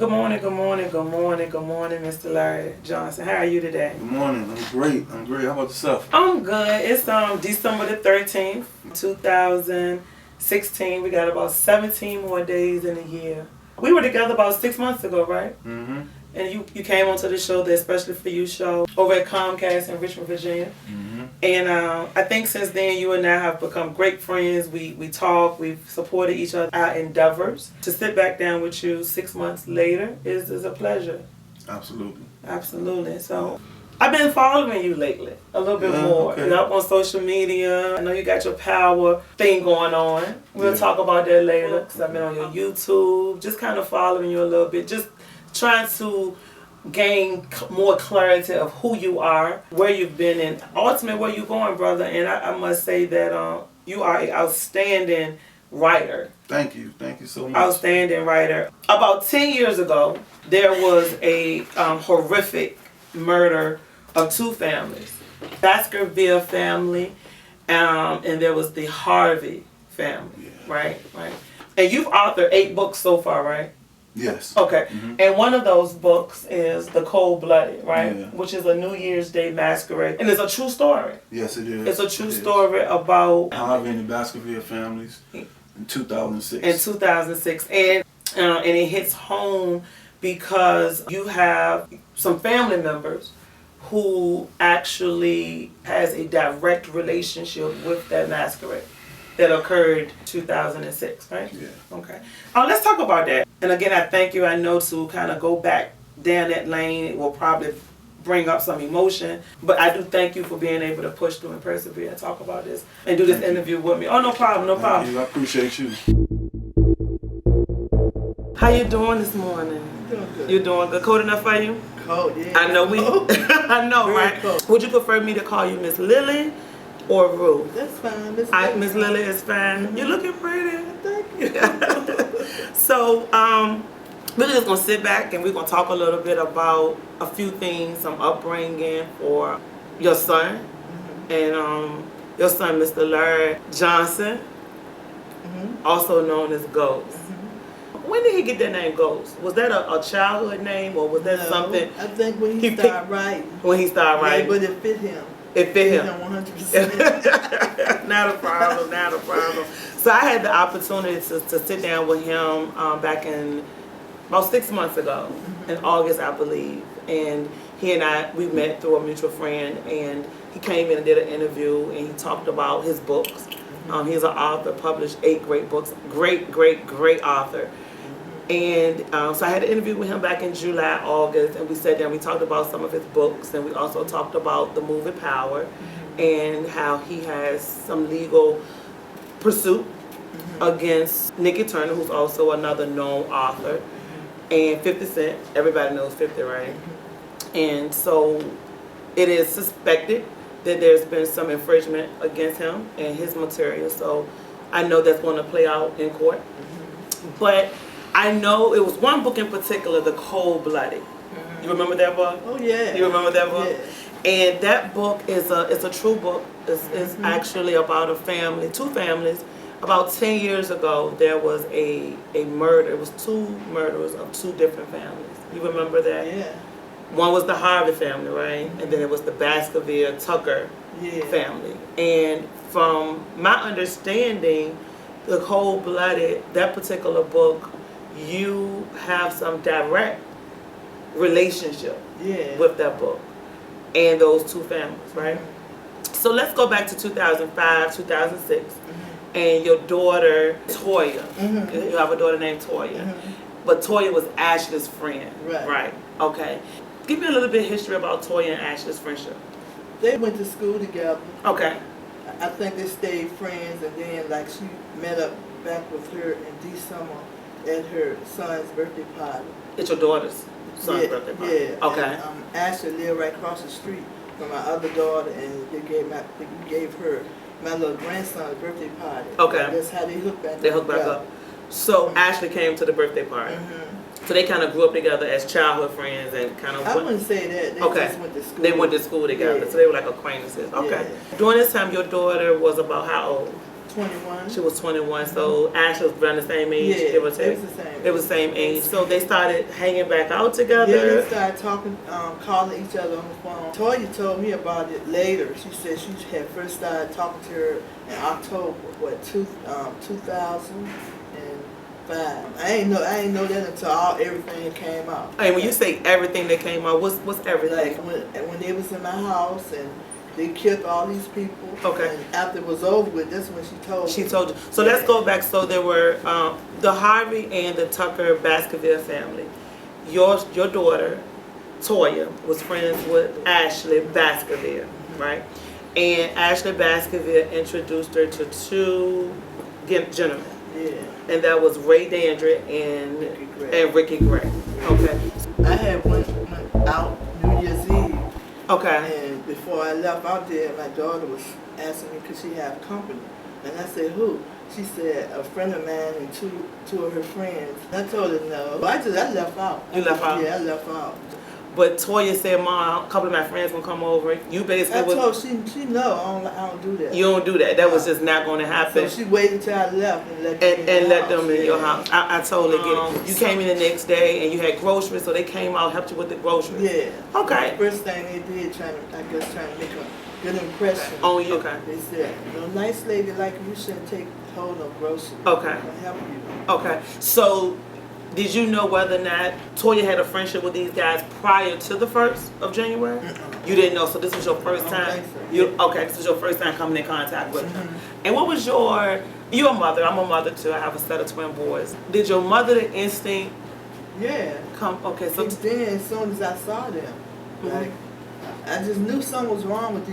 Good morning, good morning, good morning, good morning, Mr. Larry Johnson. How are you today? Good morning. I'm great. How about yourself? I'm good. It's December the 13th, 2016. We got about 17 more days in a year. We were together about 6 months ago, right? Mm-hmm. And you came onto the show, the Especially For You show, over at Comcast in Richmond, Virginia. Mm-hmm. And I think since then, you and I have become great friends. We talk, we've supported each other, our endeavors. To sit back down with you 6 months later is a pleasure. Absolutely. Absolutely. So I've been following you lately a little bit more. Okay. You're up on social media. I know you got your power thing going on. We'll talk about that later because I've been on your YouTube, just kind of following you a little bit, just trying to gain more clarity of who you are, where you've been, and ultimately where you're going, brother. And I must say that you are an outstanding writer. Thank you so much. Outstanding writer. About 10 years ago, there was a horrific murder of two families. Baskerville family, and there was the Harvey family, right? And you've authored 8 books so far, right? Yes. Okay. Mm-hmm. And one of those books is The Cold-Blooded, right? Yeah. Which is a New Year's Day massacre. And it's a true story. Yes, it is. It's a true story about Harvey and the Baskerville families in 2006. in 2006. And it hits home because you have some family members who actually has a direct relationship with that massacre that occurred 2006, right? Yeah. Okay. Let's talk about that. And again, I thank you. I know to kind of go back down that lane, it will probably bring up some emotion. But I do thank you for being able to push through and persevere and talk about this and do this interview with me. Oh, no problem, no problem. Thank you. I appreciate you. How you doing this morning? Doing good. You doing good? Cold enough for you? Cold, yeah. I know I know, Very right? cold. Would you prefer me to call you Miss Lily or Rue? That's fine. Miss Lily is fine. You're looking pretty. Thank you. So, we're just gonna sit back and we're gonna talk a little bit about a few things, some upbringing for your son, and your son, Mr. Larry Johnson, also known as Ghost. When did he get that name Ghost? Was that a childhood name, or was that something? I think when he started writing. When he started writing. Yeah, but it fit him. It fit him. 100%. Not a problem, not a problem. So I had the opportunity to sit down with him back in about 6 months ago, in August, I believe. And he and we met through a mutual friend, and he came in and did an interview, and he talked about his books. He's an author, published 8 great books, great author. And so I had an interview with him back in July, August, and we sat down, we talked about some of his books, and we also talked about the movie Power, and how he has some legal pursuit against Nikki Turner, who's also another known author, and 50 Cent. Everybody knows 50, right? And so it is suspected that there's been some infringement against him and his material, so I know that's going to play out in court. But I know it was one book in particular, The Cold-Blooded. You remember that book? Oh, yeah. You remember that book? Yeah. And that book is a true book. It's actually about a family, 2 families. About 10 years ago, there was a murder. It was 2 murders of 2 different families. You remember that? Yeah. One was the Harvey family, right? And then it was the Baskerville Tucker family. And from my understanding, The Cold-Blooded, that particular book, you have some direct relationship with that book and those 2 families, right? So let's go back to 2005, 2006, and your daughter, Toya. You have a daughter named Toya. But Toya was Ashley's friend, right? Okay. Give me a little bit of history about Toya and Ashley's friendship. They went to school together. Okay. I think they stayed friends, and then she met up back with her in December at her son's birthday party. It's your daughter's son's birthday party? Yeah. Okay. And, Ashley lived right across the street from my other daughter, and they gave her my little grandson's birthday party. Okay. That's how they hooked back up. They hooked back up. So Ashley came to the birthday party. So they kind of grew up together as childhood friends and kind of... I wouldn't say that. They just went to school. They went to school together, so they were like acquaintances. Okay. During this time, your daughter was about how old? 21. She was 21, so Ashley was around the same age, Yeah, give or it take. was the same. It was the same age. So they started hanging back out Yeah, together. they started talking, calling each other on the phone. Toya told me about it later. She said she had first started talking to her in October, 2005. I ain't know that until everything came out. And when you say everything that came out, what's everything? Like when they was in my house and they killed all these people. Okay. And after it was over with, that's when she told me. She told you. So let's go back. So there were the Harvey and the Tucker Baskerville family. Your daughter, Toya, was friends with Ashley Baskerville, right? And Ashley Baskerville introduced her to two gentlemen. Yeah. And that was Ray Dandridge and Ricky Gray. Okay. I had went out New Year's Eve. Okay. And before I left out there, my daughter was asking me could she have company. And I said, who? She said, a friend of mine and two of her friends. And I told her no. I left out. You left out? Yeah, I left out. But Toya said, Mom, a couple of my friends gonna come over. You basically I told her, she know, I don't do that. You don't do that. That was just not gonna happen. So she waited till I left and let them in your house. I totally get it. You came in the next day and you had groceries, so they came out, helped you with the groceries. Yeah. Okay. The first thing they did, trying to make a good impression. On you. Okay. They said, no nice lady like you shouldn't take hold of groceries. Okay. I'll help you. Okay. So, did you know whether or not Toya had a friendship with these guys prior to the 1st of January? You didn't know, so this was your first time? Okay, this was your first time coming in contact with them. And what was you're a mother, I'm a mother too, I have a set of twin boys. Did your mother, the instinct, Yeah. come, okay, so. And then as soon as I saw them, like, I just knew something was wrong with these